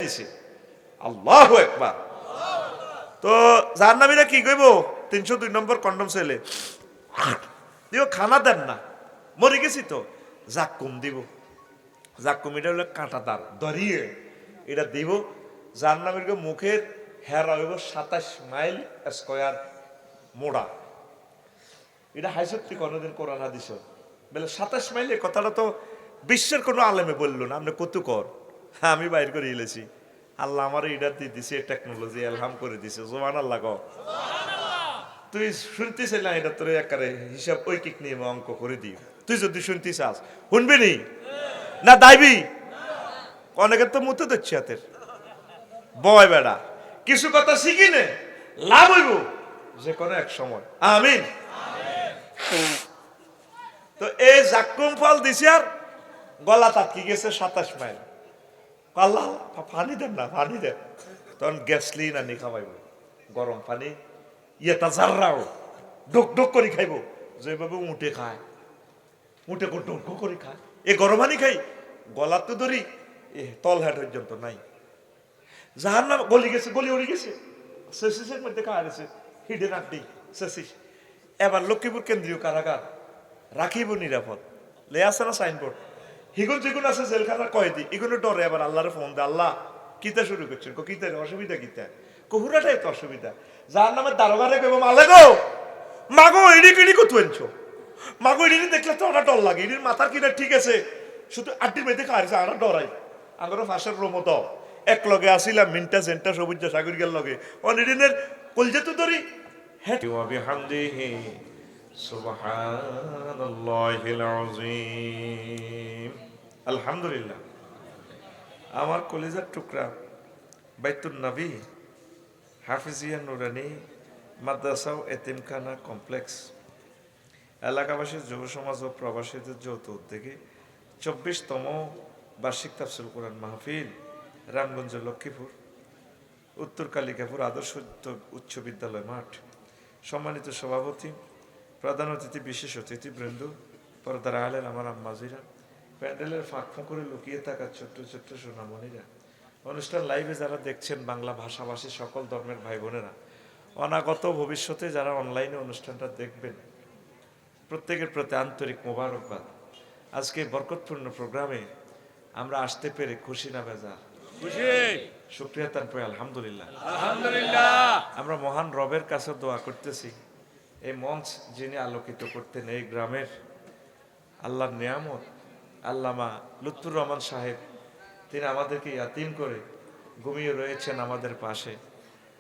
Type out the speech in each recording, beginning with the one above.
দিছে। আল্লাহু আকবার। তো জাহান্নামীরা কি কইব? 302 নম্বর কন্ডম ছেলে দিও, খানা দেন না, মরে গেছি তো, জাক্কুম দিব। জাক্কুম এটা হলো কাঁটাদার ধরিয়ে এটা দিব। জাহান্নামীর মুখের হেরা হইব 27 মাইল স্কয়ার মোড়া। এটা হাইসত্যি কোনদিন কোরআন হাদিস বলে 27 মাইল। এই কথাটা তো বিশ্বের কোনো আলেমে বললো না, আপনি কত কর। হ্যাঁ, আমি বাইর করে ইলেছি। আল্লাহ আমার এটা দিয়ে দিছে, টেকনোলজি এলহাম করে দিছে। সুবহানাল্লাহ কও। তুই শুনতেছিস না? এটা তোর একারে হিসাব ঐকিক নিয়ে অঙ্ক করে দিই। তুই যদি শুনতে চাস শুনবি নি না দাইবি? অনেকের তো মুতে দিচ্ছে হাতের বয় বেড়া। কিছু কথা শিখি নে, লাভ হইব যে কোনো এক সময়। আমিন। তো এই জাক্কুম ফল দিছে আর গলা তাতকি গেছে 27 মাইল। আল্লাহ পানি দেন না, পানি দেন। তখন গ্যাসলিন আনি খাওয়াইব, গরম পানি। ইয়েটা জাররাও ডুক ডুক করে খাইব, যেভাবে উঠে খায়। উঠে ডুক ডুক করে খায়। এ গরম পানি খাই, গলা তো ধরি এ তল হাট পর্যন্ত নাই। জাহান্নাম গলি গেছে, গলি উড়ে গেছে, শেষের মধ্যে খাওয়া গেছে। হিডেন আড্ডি শেষ। এবার লক্ষ্মীপুর কেন্দ্রীয় কারাগার রাখিব নিরাপদ লে আছে না সাইনবোর্ড। হিগুন যেগুন আছে জেলখানার কয়েদি, এগুলো ডরে। এবার আল্লাহরে ফোন দে, আল্লাহ কিতা শুরু করছেন? কিতা অসুবিধা কিতা? পুরাটাই তো অসুবিধা। যার নামে দারোগারে কইব মালে গো মাগো ইডি কিডি কত আনছো, মাগো ইডি দেখলে তো ওরা ডর লাগে। ইডির মাথার কিনা ঠিক আছে, শুধু আড্ডির মেয়েতে খাওয়াছে, আমরা ডরাই। আগর ফাঁসের রোমত এক লগে আসিলাম মিনটা সেন্টা সবুজ সাগরিকার লগে অনিডিনের কলজে তো ধরি হ্যাঁ বিহামদিহি সুবহানাল্লাহিল আযীম। আলহামদুলিল্লাহ। আমার কলিজার টুকরা বাইতুন নবী হাফিজিয়া নুরানি মাদ্রাসা ও এতিমখানা কমপ্লেক্স এলাকাবাসীর যুব সমাজ ও প্রবাসীদের যৌথ উদ্যোগে 24তম বার্ষিক তাফসীর কোরআন মাহফিল রামগঞ্জ লক্ষ্মীপুর উত্তর কালিকাপুর আদর্শ উচ্চ বিদ্যালয় মাঠ। সম্মানিত সভাপতি, প্রধান অতিথি, বিশেষ অতিথিবৃন্দ, পর্দার আলেন আমার আম্মাজিরা, প্যান্ডেলের ফাঁক ফোঁকরে লুকিয়ে থাকা ছোট্ট ছোট্ট সোনামণিরা, অনুষ্ঠান লাইভে যারা দেখছেন বাংলা ভাষাভাষী সকল ধর্মের ভাই বোনেরা, অনাগত ভবিষ্যতে যারা অনলাইনে অনুষ্ঠানটা দেখবেন, প্রত্যেকের প্রতি আন্তরিক মোবারকবাদ। আজকে বরকতপূর্ণ প্রোগ্রামে আমরা আসতে পেরে খুশি না বেজার? খুশি। শুকরিয়া তান পরে আলহামদুলিল্লাহ। আলহামদুলিল্লাহ। আমরা মহান রবের কাছে দোয়া করতেছি, এই মঞ্চ যিনি আলোকিত করতেন এই গ্রামের আল্লাহর নিয়ামত আল্লামা লুৎফুর রহমান সাহেব, তিনি আমাদেরকে ইয়াতিম করে ঘুমিয়ে রয়েছেন আমাদের পাশে।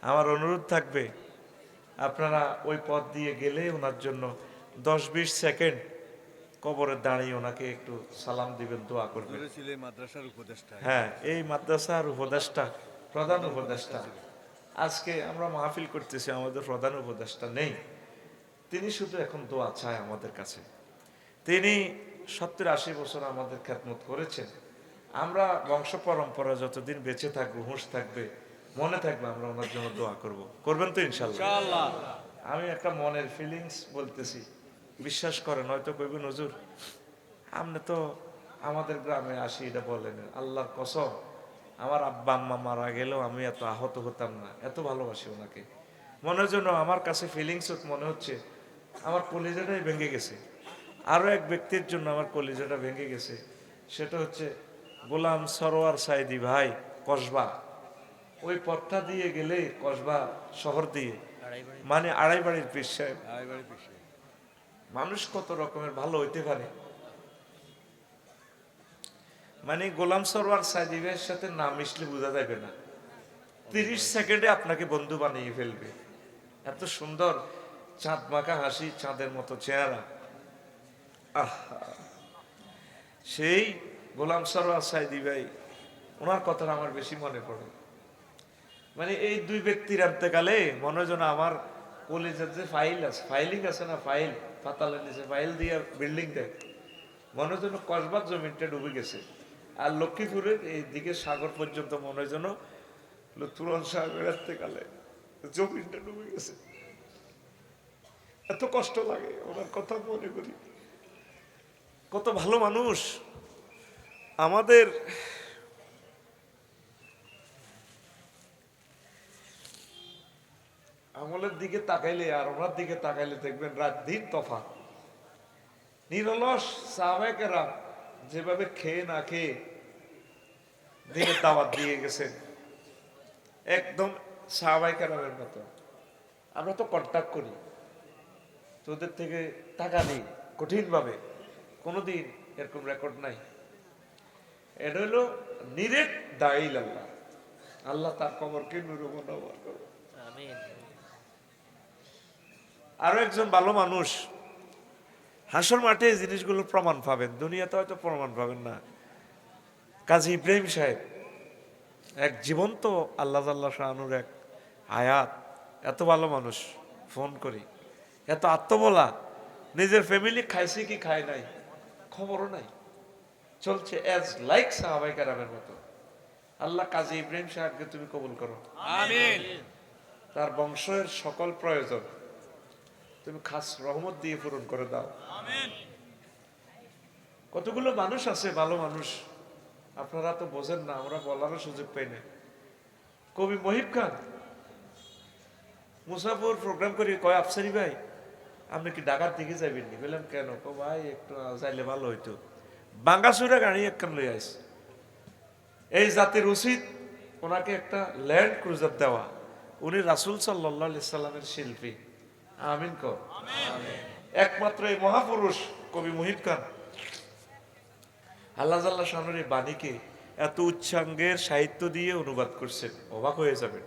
আমার অনুরোধ থাকবে আপনারা ওই পথ দিয়ে গেলে ওনার জন্য 10-20 সেকেন্ড কবরে দাঁড়িয়ে ওনাকে একটু সালাম দিবেন, দোয়া করবেন। হ্যাঁ, এই মাদ্রাসার উপদেষ্টা, প্রধান উপদেষ্টা। আজকে আমরা মাহফিল করতেছি, আমাদের প্রধান উপদেষ্টা নেই, তিনি শুধু এখন দোয়া চায় আমাদের কাছে। তিনি 70-80 বছর আমাদের খেদমত করেছেন। আমরা বংশ পরম্পরা যতদিন বেঁচে থাকবো, হুঁশ থাকবে, মনে থাকবে, আমরা ওনার জন্য দোয়া করব। করবেন তো ইনশাআল্লাহ? আমি একটা মনের ফিলিংস বলতেছি, বিশ্বাস করেন। হয়তো কইবেন হুজুর আপনি তো আমাদের গ্রামে আসি এটা বলেন। আল্লাহর কসম, আমার আব্বা আম্মা মারা গেলেও আমি এত আহত হতাম না, এত ভালোবাসি ওনাকে। মনের জন্য আমার কাছে ফিলিংস মনে হচ্ছে আমার কলিজাটাই ভেঙে গেছে। আরও এক ব্যক্তির জন্য আমার কলিজাটা ভেঙে গেছে, সেটা হচ্ছে গোলাম সরোয়ার সাইদি ভাই, কসবা। ওই পথটা দিয়ে গেলে কসবা শহর দিয়ে, মানে আড়াই বাড়ির পীর সাহেব। মানুষ কত রকমের ভালো হইতে পারে, মানে গোলাম সরোয়ার সাইদি ভাইয়ের সাথে না মিশলে বোঝা যাবে না। 30 সেকেন্ডে আপনাকে বন্ধু বানিয়ে ফেলবে। এত সুন্দর চাঁদ মাখা হাসি, চাঁদের মতো চেহারা। সেই গোলাম সরোয়ার সাইদি ভাই, ওনার কথাটা আমার বেশি মনে পড়ে। মানে এই দুই ব্যক্তির এতেকালে মনে যেন আমার কলেজের যে ফাইলিং আছে না, ফাইল পাতালের নিচে ফাইল দিয়ে বিল্ডিং দেয়, মনে যেন কসবার জমিনটা ডুবে গেছে। আর লক্ষ্মীপুরের এই দিকে সাগর পর্যন্ত মনে যেন লুৎফুর সাহেবের এতেকালে জমিনটা ডুবে গেছে। এত কষ্ট লাগে ওনার কথা মনে করি। কত ভালো মানুষ। আমাদের আমলের দিকে তাকাইলে আর ওনার দিকে তাকাইলে দেখবেন রাত দিন তফাৎ। নিরলস সাহাবায়ে কেরাম যেভাবে খেয়ে না খেয়ে দিনের দাওয়াত দিয়ে গেছেন, একদম সাহাবায়ে কেরামের মতো। আমরা তো কন্ট্যাক্ট করি, তোদের থেকে টাকা নেই কঠিন ভাবে, কোনোদিন এরকম রেকর্ড নাই। এটা হলো নিরেট দাইল আল্লাহ। আল্লাহ তার কবরকে নূরে মুনাওয়ার করুন। আমিন। আরো একজন ভালো মানুষ, হাসর মাঠে এই জিনিসগুলো প্রমাণ পাবেন, দুনিয়াতে হয়তো প্রমাণ পাবেন না। কাজী ইব্রাহিম সাহেব, এক জীবন্ত আল্লাহ জাল্লাহ শাহানুর এক আয়াত। এত ভালো মানুষ, ফোন করি, এত আত্মবলা, নিজের ফ্যামিলি খাইছে কি খায় নাই খবরও নাই, চলছে এজ লাইক সাহাবায়ে কেরামের মতো। আল্লাহ কাজী ইব্রাহিম সাহেবকে তুমি কবুল করো, আমিন। তার বংশের সকল প্রয়োজন তুমি খাস রহমত দিয়ে পূরণ করে দাও, আমিন। কতগুলো মানুষ আছে ভালো মানুষ, আপনারা তো বোঝেন না, আমরা বলারও সুযোগ পাই না। কবি মহিব খান মুসাফর প্রোগ্রাম করি, কয় আফসারি ভাই আপনি কি ঢাকার দিকে যাবেন নি? বললাম কেন? কো ভাই একটু যাইলে ভালো হইতো। বাঙ্গাসুরা গাড়ি একখান লই আইস। এই জাতির উচিত ওনাকে একটা ল্যান্ড ক্রুজার দেওয়া। উনি রাসূল সাল্লাল্লাহু আলাইহি সাল্লামের শিল্পী, আমিন কো। একমাত্র এই মহাপুরুষ কবি মুহিব খান আল্লাহ জাল্লাহ শানুর এই বাণীকে এত উচ্চাঙ্গের সাহিত্য দিয়ে অনুবাদ করছেন, অবাক হয়ে যাবেন।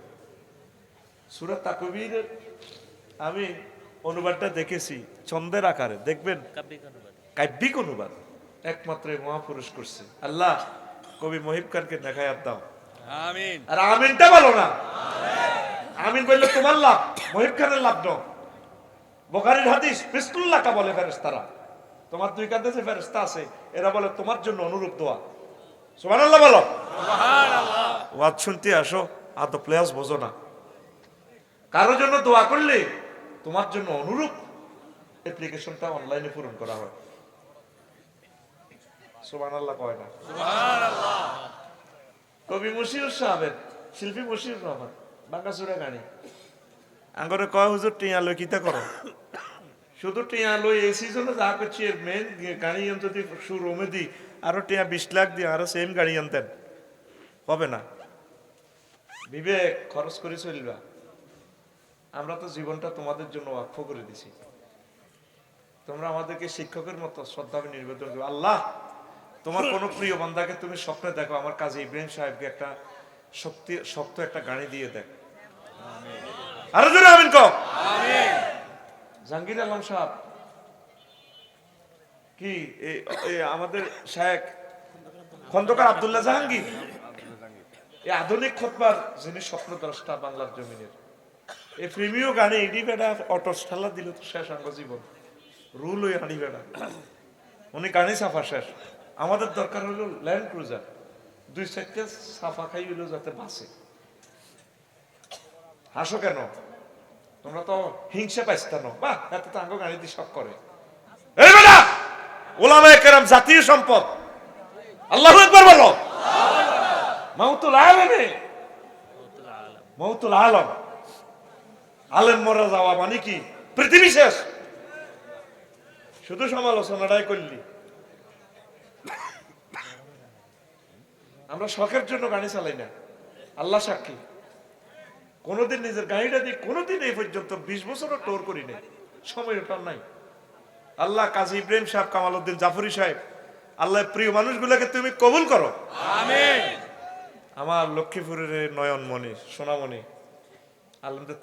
সূরা তাকবীরের আমি অনুবাদটা দেখেছি ছন্দের আকারে, দেখবেন কাব্যিক অনুবাদ একমাত্র এই মহাপুরুষ করছে। আল্লাহ কবি মহিব খানকে নেখায়াত দাও, আমিন। আর আমিনটা বলো না, আমিন বললে তোমার লাভ, মহিব খানের লাভ দাও। বুখারীর হাদিস, বিসমিল্লাহ বলে ফেরেশতারা, তোমার দুই কাঁধে যে ফেরেশতা আছে এরা বলে তোমার জন্য অনুরূপ দোয়া। সুবহানাল্লাহ বলো, সুবহানাল্লাহ। ওয়াজ শুনতে আসো, আদব প্লেয়াস বোঝো না। কারোর জন্য দোয়া করলে তোমার জন্য অনুরূপ অ্যাপ্লিকেশনটা অনলাইনে পূরণ করা হয়। সুবহানাল্লাহ কয় না, সুবহানাল্লাহ। কবি মুশির সাহেব, শিল্পী মুশির রহমান, বাঙ্গাসুরা গানি আঙ্গরে কয় হুজুর টিয়া লই কিতা করো? শুধু টিয়া লই এই সিজনে যা করছি এর মেন গাড়ি আনতে যদি শোরুমে দিই আরো টিয়া 20 লাখ দিয়ে আরো সেম গাড়ি আনতেন, হবে না। বিবেক খরচ করে চলবা। আমরা তো জীবনটা তোমাদের জন্য ওয়াকফ করে দিছি, তোমরা আমাদেরকে শিক্ষকের মতো শ্রদ্ধা নিবেদন করো। আল্লাহ তোমার কোন প্রিয় বান্দাকে তুমি স্বপ্নে দেখো, আমার কাজী ইব্রাহিম সাহেবকে একটা শক্ত একটা গাড়ি দিয়ে দেখ, আমিন। আরো জোরে আমিন কও, আমিন। জাহাঙ্গীর আলম সাহেব কি আমাদের শায়েখ খন্দকার আব্দুল্লাহ জাহাঙ্গীর, এই আধুনিক খুতবার যিনি স্বপ্নদ্রষ্টা বাংলার জমিনের, এই প্রেমীয় গানে এডি বেড়া অটো ঠাল্লা দিল তো শেষ আঙ্গ জীবন, রুল ওই হাঁড়ি বেড়া, উনি গানে সাফা শেষ। আমাদের দরকার হলো ল্যান্ড ক্রুজার, 2-4টা সাফা খাই হইলো যাতে বাঁচে। হাসো কেন? তোমরা তো হিংসা পাইস্তানো, বাহ এত তো আঙ্গ গাড়ি দিয়ে সব করে। এই বেটা ওলামায়ে কেরাম জাতীয় সম্পদ, আল্লাহু আকবার বলো। মাউতুল আলমে, মাউতুল আলম, আলেম মরে যাওয়া মানে কি পৃথিবী শেষ। শুধু সমালোচনাটাই করলি। আমরা শখের জন্য গাড়ি চালাই না, আল্লাহ সাক্ষী। কোনোদিন নিজের গাড়িটা দিয়ে কোনোদিন এই পর্যন্ত 20 বছরও টোর করি নাই, সময় ওটার নাই। আল্লাহ কাজী ইব্রাহিম সাহেব, কামাল উদ্দিন জাফরি সাহেব, আল্লাহ প্রিয় মানুষগুলোকে তুমি কবুল করো, আমিন। আমার লক্ষ্মীপুরের নয়নমণি, সোনামণি, আলমদের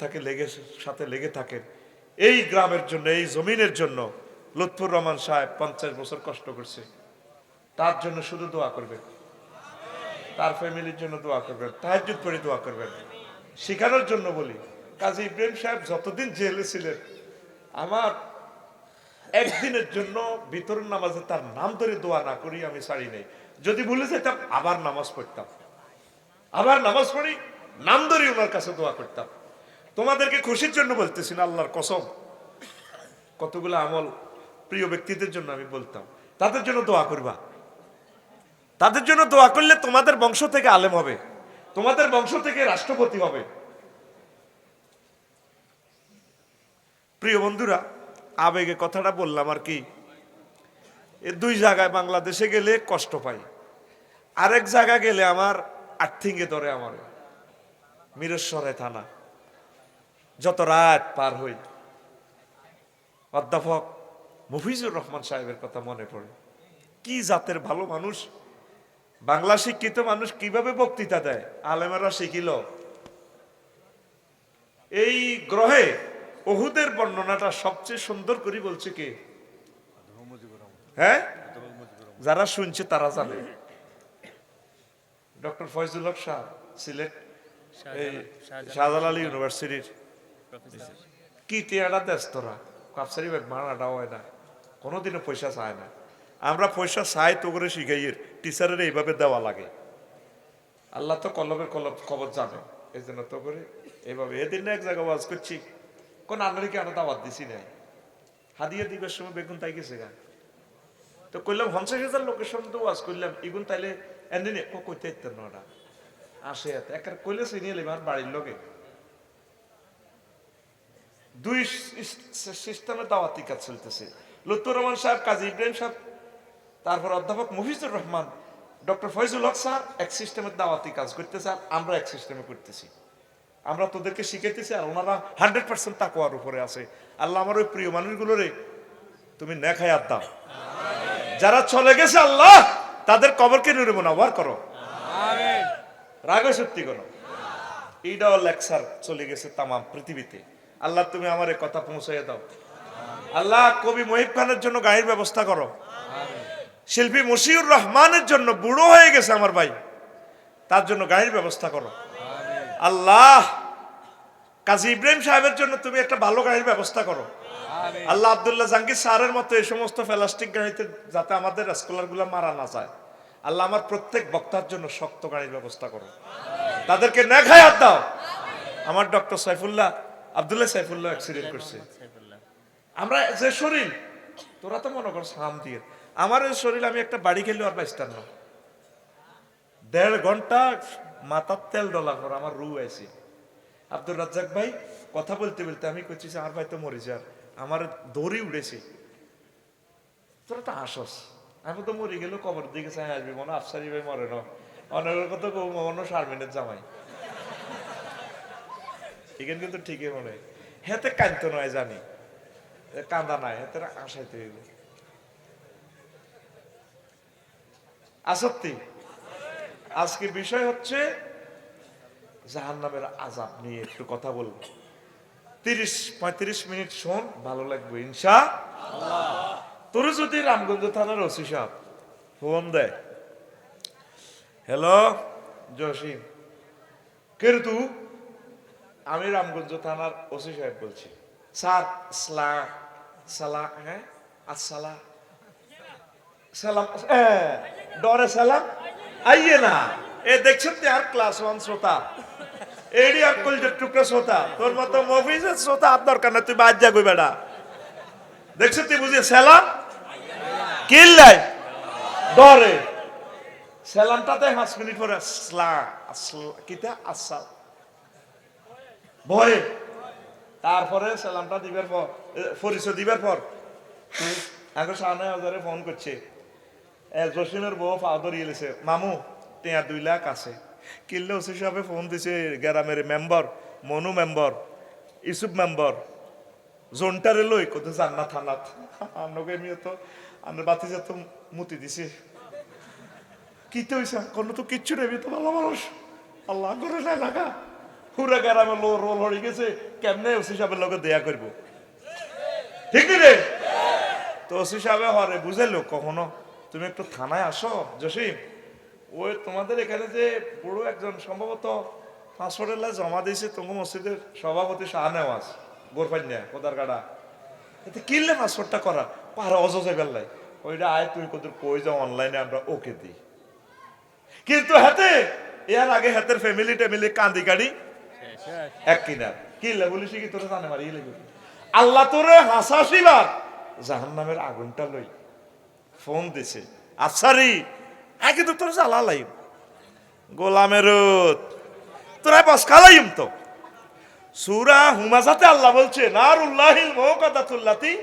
সাথে লেগে থাকেন এই গ্রামের জন্য, এই জমিনের জন্য। লুৎফুর রহমান সাহেব 50 বছর কষ্ট করছে, তার জন্য শুধু দোয়া করবেন, তার ফ্যামিলির জন্য দোয়া করবেন, তাহাজ্জুদ পড়ে দোয়া করবেন। শিখানোর জন্য বলি, কাজী ইব্রাহিম সাহেব যতদিন জেলে ছিলেন, আমার একদিনের জন্য ভিতরের নামাজে তার নাম ধরে দোয়া না করি আমি ছাড়ি নাই। যদি ভুলে যেতাম আবার নামাজ পড়তাম, আবার নামাজ পড়ি নাম ধরে ওনার কাছে দোয়া করতাম। তোমাদেরকে খুশির জন্য বলতেছি না, আল্লাহর কসম। কতগুলো আমল প্রিয় ব্যক্তিদের জন্য আমি বলতাম, তাদের জন্য দোয়া করবা। তাদের জন্য দোয়া করলে তোমাদের বংশ থেকে আলেম হবে, তোমাদের বংশ থেকে রাষ্ট্রপতি হবে। প্রিয় বন্ধুরা, আবেগে কথাটা বললাম আর কি। এ দুই জায়গায় বাংলাদেশে গেলে কষ্ট পাই, আরেক জায়গা গেলে আমার আর্থিংয়ে ধরে। আমার মিরেশ্বরে থানা যত রাত পার হই, অধ্যাপক মফিজুর রহমান সাহেবের কথা মনে পড়ে। কি জাতের ভালো মানুষ, বাংলা শিক্ষিত মানুষ কিভাবে বক্তৃতা দেয়, আলেমেরা শিখিল। এই গ্রহে ওহুদের বর্ণনাটা সবচেয়ে সুন্দর করে বলছে কে? হ্যাঁ, যারা শুনছে তারা জানে। ডক্টর ফয়জুল হক শাহ, সিলেট শাহজালাল ইউনিভার্সিটির। কি টিয়াটা দেশ তোরা কাপসারি ব্যাগ মারাটা হয় না, কোনোদিনও পয়সা চায় না। আমরা পয়সা চাই তো করে শিখাই, টিচারের এইভাবে দেওয়া লাগে। আল্লাহ তো কলবের খবর জানে, এই জন্য তো করে এইভাবে। এদিন এক জায়গায় ওয়াজ করছি, কোন আন্নারিকে আমরা দাওয়াত দিছি নাই, হাদিয়া দিবের সময় বেগুন তাই গেছে গা। তো কইলাম 50,000 লোকের সামনে তো ওয়াজ করলাম, ইগুন তাইলে এনে কইতে ইত্যার নটা আসে এত একার কইলে চিনিয়ে এলাম আর বাড়ির লোকে। দুই সিস্টেমে দাওয়াতি কাজ চলতেছে। লুৎফর রহমান সাহেব, কাজী ইব্রাহিম সাহেব, তারপর অধ্যাপক মফিজুর রহমান, ডক্টর ফয়জুল হক স্যার এক সিস্টেমের দাওয়াতি কাজ করতেছে, আর আমরা এক সিস্টেমে করতেছি। আমরা তোদেরকে শিখাইতেছি, আর ওনারা 100% তাকওয়ার উপরে আছে। আল্লাহ আমার ওই প্রিয় মানুষগুলোরে তুমি নেখায়াত দাও। যারা চলে গেছে আল্লাহ তাদের কবরকে নূরে মুনাওয়ার করো, রাগে সত্যি করো। এইটাও লেকচার চলে গেছে তাম পৃথিবীতে। আল্লাহ তুমি আমার এই কথা পৌঁছাইয়া দাও। আল্লাহ কবি মহিব খানের জন্য গায়ের ব্যবস্থা করো। শিল্পী মশিউর রহমানের জন্য, বুড়ো হয়ে গেছে আমার ভাই, তার জন্য গায়ের ব্যবস্থা করো। আল্লাহ কাজী ইব্রাহিম সাহেবের জন্য তুমি একটা ভালো গাড়ির ব্যবস্থা করো। আল্লাহ আব্দুল্লাহ জাহাঙ্গীর স্যারের মতো এই সমস্ত প্লাস্টিক গাড়িতে যাতে আমাদের স্কলার গুলা মারা না যায়। আল্লাহ আমার প্রত্যেক বক্তার জন্য শক্ত গাড়ির ব্যবস্থা করো, তাদেরকে নেখায়াত দাও। আমার ডক্টর সাইফুল্লাহ, আব্দুল্লাহ সাইফুল্লাহ অ্যাক্সিডেন্ট করছে। আমরা যে শরীর, তোরা তো মনে কর সাম দিয়ে, আমার এই শরীর আমি একটা বাড়ি খেলেও আর বাইস্তার না। 1.5 ঘন্টা মাথার তেল ডলার পর আমার রু আইছে। আব্দুর রাজ্জাক ভাই কথা বলতে বলতে আমি কইছি আমার ভাই তো মরে যার, আমার দড়ি উড়েছে। তোরা তো আসস, আমি তো মরে গেল কবর দিকে চাই আসবি, মনে আফসারি ভাই মরে না, অনেক কথা মনে শারমিনের জামাই। এখানে কিন্তু ঠিকই মনে হয়, হেতে কাঁদতো নয় জানি, কান্দা নাই, হেতে আশাইতে হইব। আসত্তি আজকে বিষয় হচ্ছে জাহান্নামের আযাব নিয়ে একটু কথা বলবো। 30-35 মিনিট শোন, ভালো লাগবে ইনশাআল্লাহ। তোর যদি রামগঞ্জ থানার ওসি সাহেব ফোন দেয়, হ্যালো জসিম, কে রে তুই? আমি রামগঞ্জ থানার ওসি সাহেব বলছি। স্যার হ্যাঁ আসসালাম সালাম, ডরে সালাম আইয়ে না। এ দেখছেন আর ক্লাস 1 শ্রোতা, এডি আকল যে টুকরা শ্রোতা, তোর মতো মফিজের শ্রোতা আর দরকার না, তুই বাদ যা কই বেটা। দেখছ তুই বুঝিয়ে সালাম কিল্লাই ডরে, সালামটাতে 5 মিনিট পরে কিতা আসসাল ভয়ে, তারপরে সালামটা দিবার পর, পরিচয় দিবার পর এখন সামনে হাজারে ফোন করছে, জসিমের বউ ফাদর ইয়েছে, মামু টেয়া 2 লাখ আছে। কিনলে ওসি সাহেবে ফোন দিছে, গ্রামের member Monu member, Isuf member, জোনটারে লই কোথাও জান্নাত থানাত আনগে মিও তো আনের বাতি যে তো মুতি দিছে। কি তো হইছে কোনো তো কিচ্ছু নেবি, তো ভালো মানুষ আল্লাহ করে না লাগা পুরা গ্রামে রোল হয়ে গেছে, কেমনে ওসি সাহেবের লগে দেয়া করব, ঠিক রে? তো ওসি সাহেবে হরে বুঝাইলো, কখনো তুমি একটু থানায় আসো জসিম, ওই তোমাদের এখানে যে বুড়ো একজন সম্ভবত পাসপোর্টের লাই জমা দিয়েছে তোমার মসজিদের সভাপতি শাহনেওয়াজ গোরফান্যা কোদার কাটা, এতে কিনলে পাসপোর্টটা করা পাহাড় অজয় বেল্লাই, ওইটা আয় তুই কোথাও কই যাও অনলাইনে আমরা ওকে দিই। কিন্তু হাতে এর আগে হাতের ফ্যামিলি টেমিলি কান্দি কাড়ি এক কিনার কিনলে বলিস কি তোরা জানে মারি লেগে আল্লাহ তোরে হাসাশিবার জাহান্নামের আগুনটা লই ফোন দিছে। আফসারি আগে তো তোর জ্বালালাইম গোলামের তোরা বস খালাইম তো সূরা হুমাযাতে আল্লাহ বলছে নারুল্লাহিল মুকাদ্দাতুল্লাতি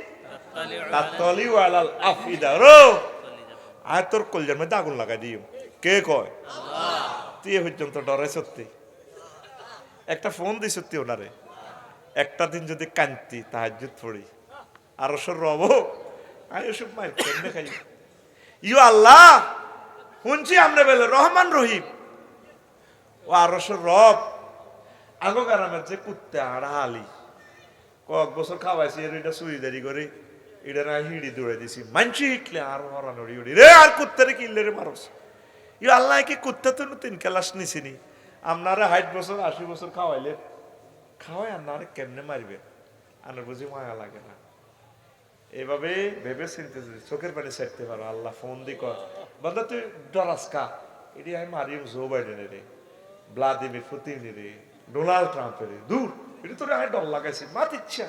তাত্তালিউ আলাল আফিদা। রো আর তোর কলজার মধ্যে আগুন লাগাই দিও। কে কয়? আল্লাহ। তুই এ পর্যন্ত ডরে সত্যি একটা ফোন দিই সত্যি ওনারে, একটা দিন যদি কান্তি তাহাজ্জুদ পড়ি আর ওসব রব আমি ওসব মায়ের কেমনে খাই। ইউ আল্লাহ শুনছি আমরা বলে রহমান রহিম ও আর ওসব রব আগো গ্রামের যে কুত্তে আড়াহালি কয়েক বছর খাওয়াইছি এর এটা চুরিদারি করে এটা না হিড়ি দৌড়ে দিছি মানছি হিটলে আর হরানোড়ি উড়ি রে আর কুত্তারে কিনলে রে মানুষ। ইউ আল্লাহ কি কুত্তা তো 3 ক্লাস নিছিনি আপনারা 60 বছর 80 বছর খাওয়াইলে খাওয়াই আপনারা কেমনে মারবে আনার বুঝি মায়া লাগে না। এভাবে ভেবে চিনতে চোখের পানি ছাড়তে পারো। আল্লাহ ফোন দি কর বন্ধা তুই ডরাস কা এটি আমি মারিম জো বাইডেনের রে ভ্লাদিমির পুতিনের রে ডোনাল্ড ট্রাম্পের রে দূর এটি তোর আমি ডর লাগাইছি মাত ইচ্ছা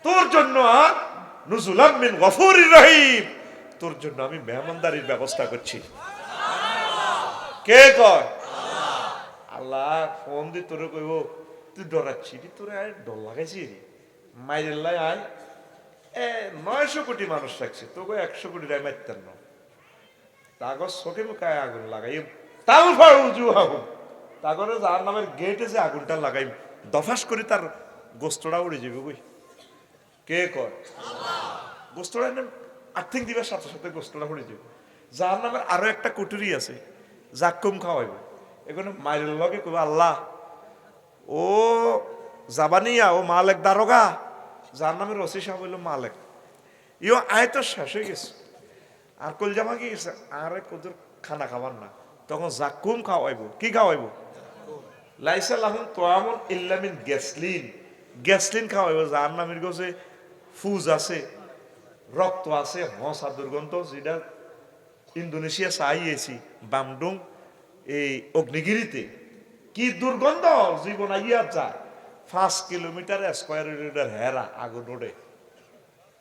তোর জন্য আর নুজুলাম মিন গফুরির রহিম তোর জন্য আমি মেহমানদারির ব্যবস্থা করছি। কে কয়? আল্লাহ ফোন দি তোরে কইব তুই ডরাচ্ছি তোরে আয় ডর লাগাইছি রে মাইরের লাই আয় 900 কোটি মানুষ রাখছে তোকে 100 কোটি রায় মারতেন না তাগর চোখে মুখে আগুন লাগাই তাল ফাউজু হাহু তাগরে যার নামের গেটে যে আগুনটা লাগাই দফাস করে তার গোস্তটা উড়ে যাবে কই। কে কয়? গোস্তটা আর্থিক দিবার সাথে সাথে গোস্তটা উড়ে যাবে। যার নামের আরো একটা কুটুরি আছে জাক্কুম খাওয়াইব এখানে মাইরের লগে কইব আল্লাহ ও জাবানিয়া ও মালেক দারোগা যার নামে রসি সাহেব হইল মালেক ইও আয় তো শেষ হয়ে গেছে আর কলজামা কি গেছে আরে কদুর খানা খাবার না তখন জাকুম খাওয়াইব। কি খাওয়াইব? লাইসা লাহুম তোয়ামুন ইল্লা মিন গ্যাসলিন গ্যাসলিন খাওয়াইব যার নামের গছে ফুজ আছে রক্ত আছে হসা দুর্গন্ধ যেটা ইন্দোনেশিয়া চাইয়েছি বামডুং এই অগ্নিগিরিতে কি দুর্গন্ধ জীবন আইয়া যায় 5 কিলোমিটার স্কোয়ার হেরা আগুন ওঠে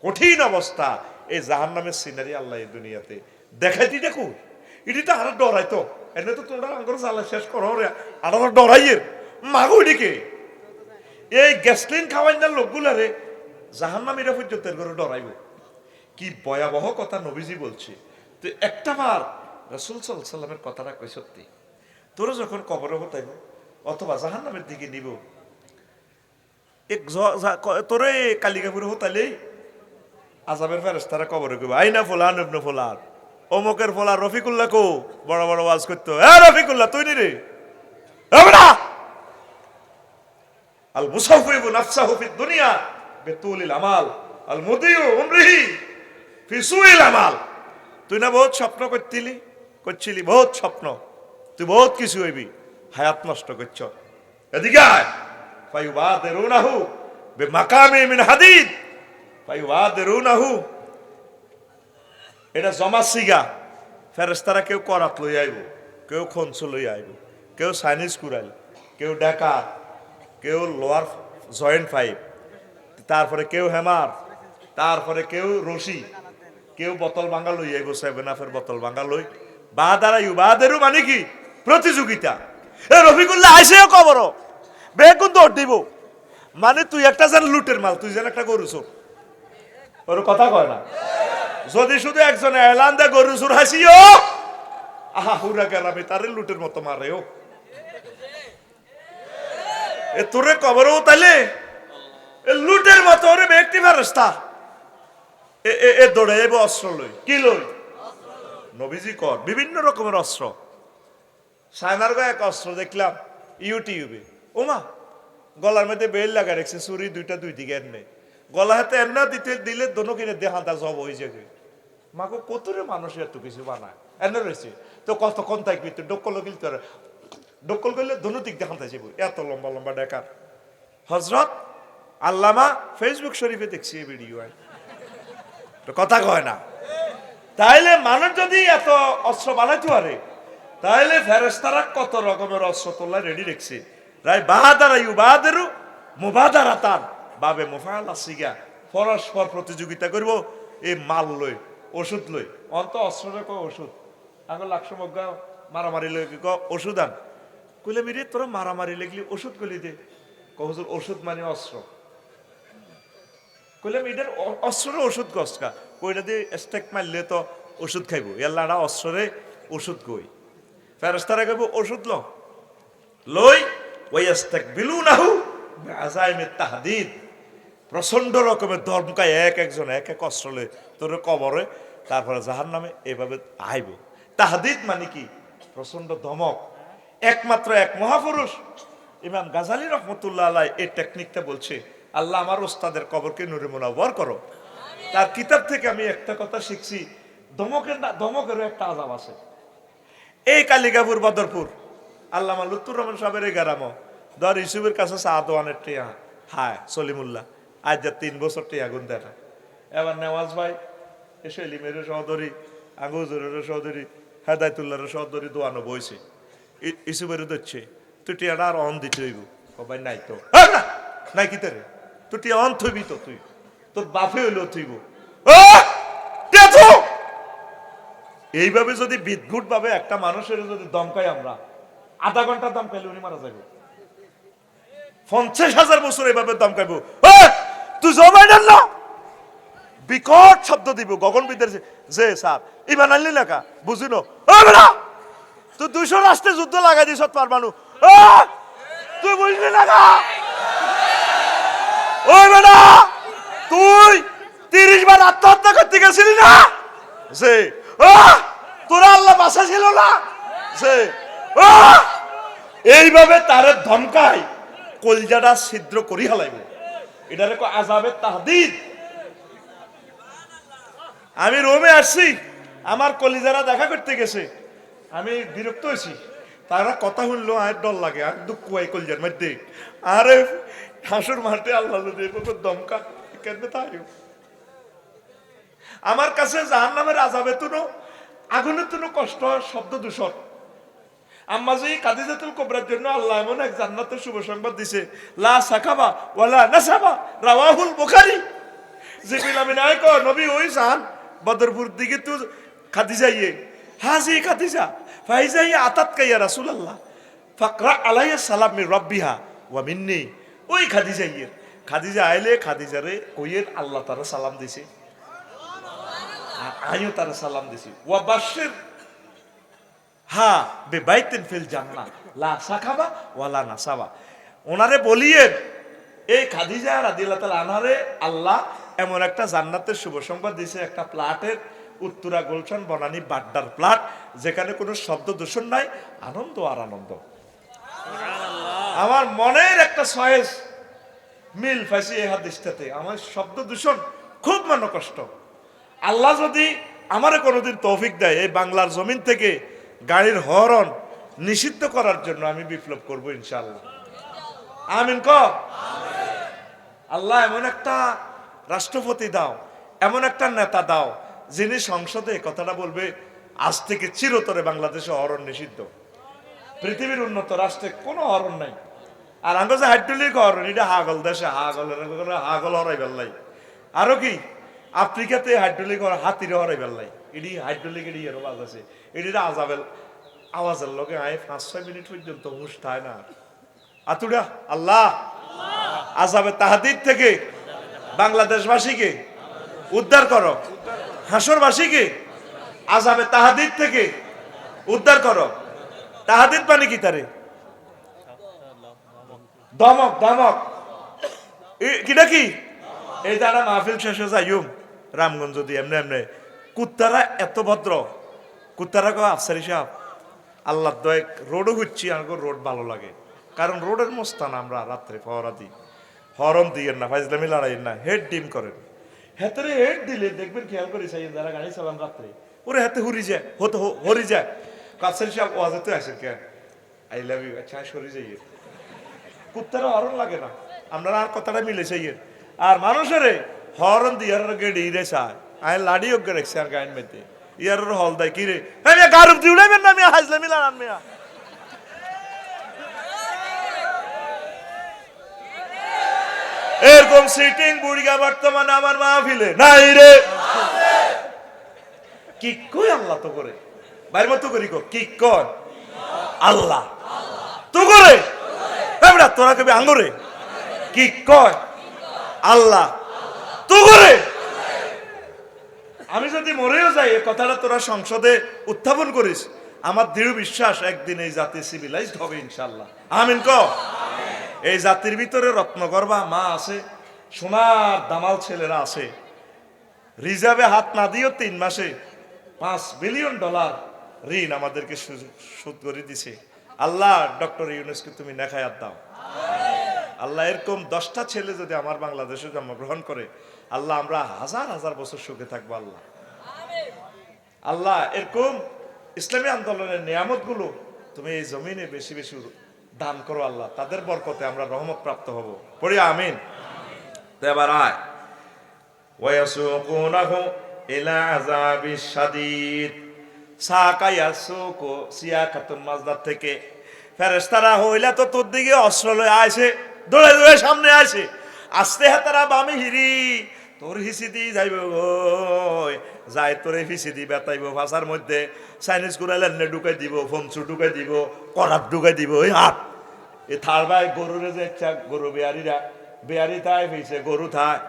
কঠিন অবস্থা। এই জাহান্নামের সিনারি আল্লাহ এই দুনিয়াতে দেখাইতি দেখো এটি তো আরো ডরাইতো এনে তো তোমরা আঙ্গুর জ্বালা শেষ করো রে আরো ডরাইয়ের মাগো এদিকে এই গ্যাসলিন খাওয়াই না লোকগুলারে জাহান্নামীরা পর্যন্ত করে ডরাইব। কি ভয়াবহ কথা নবীজি বলছে। তো একটা বার রাসূল সাল্লাল্লাহু আলাইহি সাল্লামের কথাটা কই সত্যি তোরা যখন কবরে হতাইব অথবা জাহান্নামের দিকে নিব এক তোরে কালিকাপুরে হতালে আযাবের ফেরেশতারা কবরে কইব আইনা ফুলান ইবনে ফুলান অমুকের ফুলা রফিকুল্লাহ কো বড় বড় ওয়াজ করতে এ রফিকুল্লাহ তুই নি রে এবড়া আল মুসাফিবু নাফসাহু ফিদ দুনিয়া বিতুলিল আমাল আল মুদিউ উমরিহি ফি সুইল আমাল। তুই না বহুত স্বপ্ন করছিলি বহুত স্বপ্ন তুই বহুত কিছু হইবি হায়াত নষ্ট করছ এদিকে আয় ফায়ুবাদিরুনাহু বিমাকামি মিন হাদিদ ফায়ুবাদিরুনাহু এটা জমা সিগা ফেরেশতারা কেউ করাত লই আইব কেউ খনস লই আইব কেউ সাইনিজ কুরাইল কেউ ডাকা কেউ লোয়ার জয়েন্ট পাইপ তারপরে কেউ হেমার তারপরে কেউ রশি কেউ বোতল ভাঙা লই আইব 7 বোতল ভাঙা লই বাদারায়ু মানে কি প্রতিযোগিতা। এ রফিকুল্লাহ আইসেও কবর বেগুন দৌড় দিব মানে তুই একটা যেন লুটের মাল তুই যেন একটা গরু চোর ওর কথা কয় না। যদি শুধু একজন এলান দে গরু চোর হাসিও আহা হুরা গেলামি তারে লুটের মতো মারে ও এ তোরে কবরও তাইলে এ লুটের মতো ওরে ব্যক্তি ফেরেশতা এ দৌড়ে এব অস্ত্র লই কি লই নবীজি কর বিভিন্ন রকমের অস্ত্র সায়নার গায়ে এক অস্ত্র দেখলাম ইউটিউবে ওমা গলার মধ্যে বেল লাগা রেখেছে ছুরি দুই দিকে এনে গলা হাতে এমনা দিতে দিলে দোনো কিনে দেহাতা জব হয়ে যাবে মাকে কতরে মানুষ এত কিছু বানায় এনে রয়েছে তো কতক্ষণ থাকবি তো ডক্কল গিল তোর ডক্কল করলে দোনো দিক দেখাতে যাবো এত লম্বা লম্বা ডেকার হজরত আল্লামা ফেসবুক শরীফে দেখছি এই ভিডিও কথা কয় না। তাইলে মানুষ যদি এত অস্ত্র বানাইতে পারে তাহলে ফেরেশতারা কত রকমের অস্ত্র তোলা রেডি রেখেছে রাই বাহাদারায়ু বাহাদেরু মুবাদারাতান বাবে মুফাআলা সিগা পরস্পর প্রতিযোগিতা করব এই মাল লই ওষুধ লই অন্ত অস্ত্রের কো ওষুধ আগে লাখ মগ্গা মারামারি লই ক ওষুধ আন কইলে মিরে তোরা মারামারি লাগলি ওষুধ কলি দে হুজুর ওষুধ মানে অস্ত্র। কইলাম এটার অস্ত্রের ওষুধ গসকা কইটা দিয়ে স্টেক মারলে তো ওষুধ খাইব, এল্লাটা অস্ত্রে ওষুধ কই। ফেরেশতারা কইব ওষুধ লই ওয়াস্তাকবিলুনাহু বিআযাইমিত তাহদীদ, প্রচন্ড রকমের ধমকায় একজন এক এক অস্ত্র লই তোর কবরে, তারপরে জাহান্নামে এভাবে আইব। তাহদীদ মানে কি? প্রচন্ড ধমক। একমাত্র এক মহাপুরুষ ইমাম গাজালি রহমতুল্লাহ আলাইহি এই টেকনিকটা বলছে, আল্লাহ আমার ওস্তাদের কবরকে নূরে মুনাওয়ার করো। তার কিতাব থেকে আমি একটা কথা শিখছি, ধমকেরও একটা আযাব আছে। এই কালিকাপুর বদরপুর আল্লামা লুৎফুর রহমান সাহেবের গ্রাম ধর ইসুফের কাছে চা দোয়ানের টিয়া হায় সলিমুল্লাহ আজ যা 3 বছর টিয়া গুন দেখা। এবার নেওয়াজ ভাই এসে লিমের সহদরি আগুজুরের সহদরি হেদায়তুল্লাহর সহদরি দোয়ানো বইছে, ইসুফের দিচ্ছে তুই টিয়াটা আর অন দিতে হইব। ভাই নাই তো নাই কি তারে তুই টিয়া অন থইবি তো, তুই তোর বাপে হইলো থইব। এইভাবে যদি বিদ্যুৎ ভাবে একটা মানুষের যদি দমকাই আমরা, আধা ঘন্টা দমকাইলে উনি মারা যাবে। 50,000 বছর এইভাবে দমকাইব, তুই জমাই না বিকট শব্দ দিব গগনবিদের যে স্যার ইমান আনলি লেখা বুঝিন তুই 200 রাষ্ট্রে যুদ্ধ লাগাই দিস পারবানু, তুই বুঝলি না ওই বেটা তুই 30 বার আত্মহত্যা করতে গেছিলি না, যে তোরা আল্লাহ বাসা ছিল না, যে এইভাবে তারে ধমকায় কলজাটা ছিদ্র করি হালাইব। এটারে আযাবে তাহদীদ। আমি রোমে আসছি, আমার কলিজারা দেখা করতে গেছে, আমি বিরক্ত হয়েছি। তারা কথা শুনলো আর ডর লাগে, আর দুঃখ হয় কলিজার মধ্যে। আরে হাসুর মাঠে আল্লাহ যদি দমকা কেন তাই আমার কাছে জাহান্নামের আযাবে তুনো আগুনের তুনো কষ্ট শব্দ দূষণ। আম্মাজি খাদিজাতুল কুবরার জন্য আল্লাহ এমন এক জান্নাতের শুভ সংবাদ দিছে, লা সাকাবা ওয়ালা নাসাবা, রাওয়াহুল বুখারী। জিবরিল আমিন আয় কো নবী ওই জান বদরপুর দিকে তো খাদিজা ইয়ে হাজি খাদিজা ফাইজা ইয়া আতাত কা ইয়া রাসূলুল্লাহ ফাকরা আলাইহিস সালাম মির রাব্বিহা ওয়া মিন্নি। ওই খাদিজা ইয়ে খাদিজা আইলে খাদিজারে কইয়ের আল্লাহ তাআলা সালাম দিছে, আর আমিও তার সালাম দিছি। ওয়া বাশির হা বেবাইতিন ফিল জান্নাহ লা সাকাবা ওয়ালা নাসাবা। ওনারে বলিয়েন এই খাদিজা রাদিয়াল্লাহু তাআলা আনহারে আল্লাহ এমন একটা জান্নাতের শুভ সংবাদ দিয়েছে, একটা প্লাটের উত্তরা গুলশান বনানী বাড্ডার প্লাট, যেখানে কোনো শব্দ দূষণ নাই, আনন্দ আর আনন্দ। আমার মনের একটা সয়েস মিল ফাইছি এই হাদিসটাতে, আমার শব্দ দূষণ খুব মনে কষ্ট। আল্লাহ যদি আমারে কোনোদিন তৌফিক দেয় এই বাংলার জমিন থেকে গাড়ির হরন নিষিদ্ধ করার জন্য আমি বিপ্লব করব ইনশাআল্লাহ। আমিন ক আল্লাহ এমন একটা রাষ্ট্রপতি দাও, এমন একটা নেতা দাও যিনি সংসদে কথাটা বলবে আজ থেকে চিরতরে বাংলাদেশে হরন নিষিদ্ধ। পৃথিবীর উন্নত রাষ্ট্রে কোনো হরন নাই। আর আঙ্গ যে হাইড্রোলিক হরন এটা হাগল দেশে হাগল হরাই বেল্লাই। আরো কি আফ্রিকাতে হাইড্রোলিক হাতির হরাই বেল্লাই, এটি হাইড্রোলিক এটি এর আওয়াজ আছে, এটির আজাবেল আওয়াজের লোকে আয় 5-6 মিনিট পর্যন্ত হুঁশ থায় না। আতুডা আল্লাহ আযাবে তাহদীদ থেকে বাংলাদেশবাসীকে উদ্ধার করো, হাসরবাসীকে আযাবে তাহদীদ থেকে উদ্ধার করো। তাহদীদ মানে কি? তারে ধমক ধমক কিটা কি? এই যারা মাহফিল শেষে যাইম রামগঞ্জ দিয়ে এমনি এমনি কুত্তারা এত ভদ্র, কুত্তারা কো আফসারি সাহেব আল্লাহ দয় রোডও ঘুরছি, আমার রোড ভালো লাগে, কারণ রোডের মস্তান আমরা রাত্রে পহরা দিই। হরন দিয়েন না, ফাইজলামি লড়াইয়ের না, হেড ডিম করেন। হেতরে হেড দিলে দেখবেন খেয়াল করে চাই যারা গাড়ি চালান রাত্রে ওরে হাতে হুরি যায়, হতে হরি যায়। কাছের সাহেব ওয়াজেতে আসে কে আই লাভ ইউ, আচ্ছা সরি যাই। কুত্তারা হরন লাগে না, আপনারা আর কথাটা মিলে চাইয়ের। আর মানুষের হরন দিয়ে গেড়ি রে চায় আয় লাড়ি ওকে রেখছে আর গাইন মেতে ইয়ার হল দেয় কি রে গারুপ দিয়ে উড়াইবেন না মিয়া, হাজলামি লড়ান মিয়া। এরকম সিটিং বুড়িগা বর্তমানে আমার মাহফিলে নাই রে। কি কই আল্লাহ তো করে বাইর মতো করি কি কর আল্লাহ তো করে তোরা কবি আঙ্গুরে কি কয় আল্লাহ তো করে। আমি যদি মরেও যাই এই কথাটা তোরা সংসদে উত্থাপন করিস, আমার দৃঢ় বিশ্বাস একদিন এই জাতি সিভিলাইজড হবে ইনশাল্লাহ। আমিন ক। এই জাতির ভিতরে রত্নগর্ভা মা আছে, সোনার দামাল ছেলেরা আছে, রিজার্ভে হাত না দিয়েও 3 মাসে $5 বিলিয়ন ঋণ আমাদেরকে শোধ করে দিছে। আল্লাহ ডক্টর ইউনূসকে তুমি নেখায়াত দাও আল্লাহ। এরকম 10টা ছেলে যদি আমার বাংলাদেশে জন্মগ্রহণ করে আল্লাহ, আমরা হাজার হাজার বছর সুখে থাকবো আল্লাহ। আল্লাহ এরকম ইসলামী আন্দোলনের নিয়ামত গুলো তুমি এই জমিনে বেশি বেশি দান করো আল্লাহ, তাদের বরকতে আমরা রহমত প্রাপ্ত হব। পড়ি আমিন। তো এবার আয় ওয়াসুকুনাহু ইলা আযাবিশ শাদীদ, সাকা ইয়াসুকু সিয়াকাতুন মাজদার থেকে ফেরেশতারা হইলা তো তোর দিকে অস্ত্র লয়ে আইছে, দৌড়ে দৌড়ে সামনে আইছে, আস্তে হাতারা বামে হিরি তোর হিসি দি যাইব গো, যাই তোরে হিসি দি বেতাইব, ভাষার মধ্যে চাইনিজ গুড়াইলে ঢুকাই দিব, ফোনচু ঢুকাই দিব, করাত ঢুকাই দিব। এই হাত এ থার ভাই গরুরে যে ইচ্ছা, গরু বেয়ারি থায় ফেছে, গরু থায়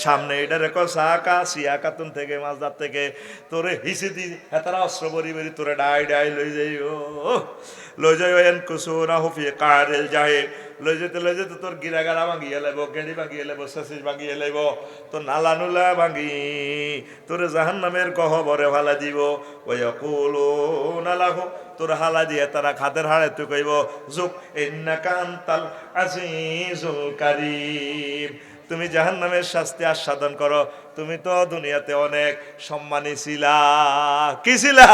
সামনে, এটা রেখো সাকা সিয়াকাতুন থেকে মাজদার থেকে তোরে হিসি দি হেতারা অস্ত্র বরি বরি তোরে ডাই ডাই লই যাই এন কুসুনা হুফি কারেল যাহে লই যেতে তোর গিরাগারা ভাঙিয়ে লাইব, গেড়ি ভাঙিয়ে লাইব, সাসিস ভাঙিয়ে লাইব, তোর নালা নুলা ভাঙি তোরে জাহান্নামের গহ্বরে ফালা দিব। ওয়াকুলুনা লাহু, তোর হালা দিয়ে তারা খাদের হাড়ে তুই কইব যুক ইন্নাকা আনতাল আজিজুল কারীম, তুমি জাহান্নামের শাস্তি আস্বাদন করো, তুমি তো দুনিয়াতে অনেক সম্মানী ছিলা। কি ছিলা?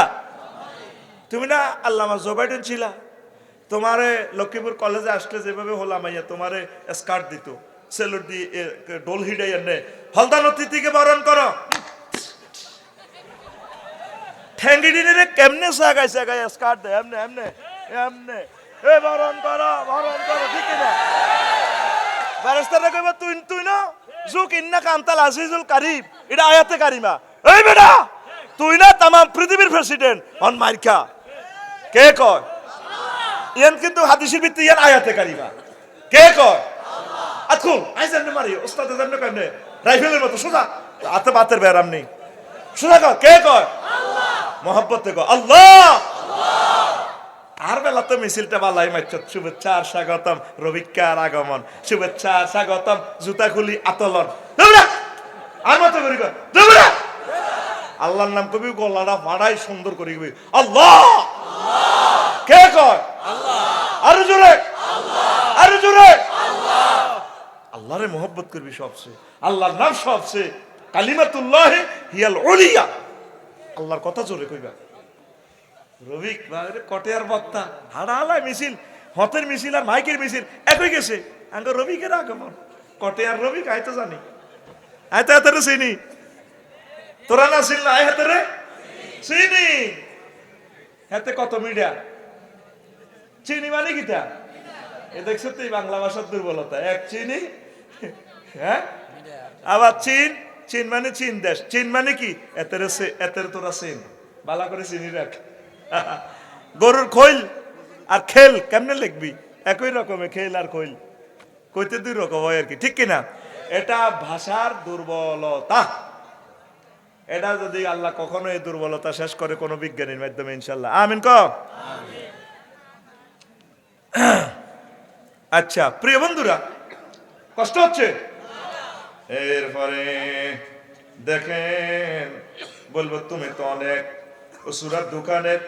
তুমি না আল্লামা জো বাইডেন ছিলা? তোমারে লক্ষ্মীপুর কলেজে আসলে যেভাবে হলাম আইয়া তোমারে স্কার্ট দিত, সেলুট দিয়ে ডোল হিডাই এনে হলদান অতিথিকে বরণ করো, ঠ্যাঙ্গিডিনে কেমনে সাগাই স্কার্ট দেয় এমনে এমনে এমনে, এ বরণ করো ঠিক না? ফেরেশতারা কইবা তুই না যুক ইন্নাকা আনতাল আজিজুল কারীম, এটা আয়াতে কারিমা। এই বেটা তুই না তাম পৃথিবীর প্রেসিডেন্ট অন মাইরকা, কে কয়? ইয়ান কিন্তু হাদিসের ভিত্তি, ইয়ান আয়াতে কারিমা। কে কয়? আতকুল আই জাননে মারি ওস্তাদ জাননে কেমনে রাইফেলের মতো সোজা হাতে বাতের বেরাম নেই, সোজা কয়। কে কয়? আল্লাহ। মহব্বতে কয় আল্লাহ। আর বেলা তো মিছিলটা বালাই মাইছ, শুভেচ্ছা আর স্বাগতম রবিকার আগমন, শুভেচ্ছা আর স্বাগতম জুতা খুলি আতলন, আর মতো করি আল্লাহর নাম কবি গলাটা ফাড়াই সুন্দর করি কবি আল্লাহ। কে কয়? আরো জোরে আরো জোরে। আল্লাহরে মহব্বত করবি সবচেয়ে, আল্লাহর নাম সবচেয়ে, কালিমাতুল্লাহ হিয়াল উলিয়া, আল্লাহর কথা জোরে কইবা। রবিক কটেয়ার বক্তা হাড়াহালা মিছিল, হতের মিছিল আর মাইকের মিছিল একই গেছে। আঙ্গ রবিকের আগমন, কটেয়ার রবিক আয় তো জানি, আয় তো হাতেরে চিনি, তোরা না ছিল না আয় হাতেরে চিনি, হাতে কত মিডিয়া চিনি মানে কিটা এ দেখছো তুই বাংলা ভাষার দুর্বলতা, এক চিনি হ্যাঁ, আবার চীন মানে চীন দেশ, চীন মানে কি এতেরে তোরা চিন বালা করে চিনি রাখ। গরুর খৈল আর খেল কেমনে লিখবি? একই রকমের খেল আর খৈল কইতে 2 রকম হয় আর কি, ঠিক কিনা? এটা ভাষার দুর্বলতা। এটা যদি আল্লাহ কখনো এই দুর্বলতা শেষ করে কোন বিজ্ঞানীর মাধ্যমে ইনশাল্লাহ। আমিন ক। আচ্ছা প্রিয় বন্ধুরা, কষ্ট হচ্ছে? এরপরে দেখেন বলবো তুমি তো অনেক সূরার দোকানের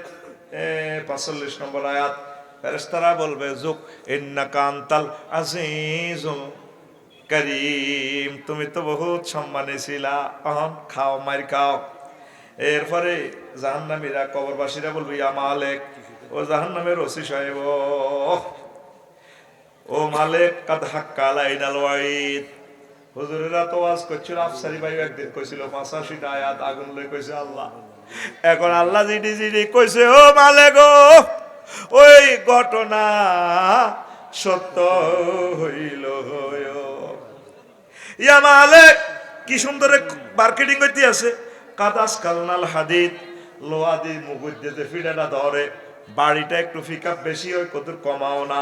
45 নম্বর আয়াত, ফেরেশতারা বলবে যুক ইন্নাকা আনতাল আজিজুল কারীম, তুমি তো বহুত সম্মানী ছিলা, অহম খাও মার খাও। এরপরে জাহান্নামীরা কবরবাসীরা বলবে ইয়া মালিক, ও জাহান্নামের ওসি সাহেব, ও মালিক কাদ হাক্কা আলাইনাল ওয়াইদ। হুজুরেরা তো ওয়াজ করছিল, আফসারি ভাই একদিন কইছিল 85টা আয়াত আগুন লই কইছে আল্লাহ। এখন আল্লাহ জিডি কইছে ও মালিক, ওই ঘটনা সত্য হইল, ইয়া মালিক কি সুন্দর মার্কেটিং করতে আছে, কাদাস কালনাল হাদিদ, লোহা দিয়ে মুগুর দিতে ফিডাটা ধরে, বাড়িটা একটু ফিকাপ বেশি হয় কত কমাও না।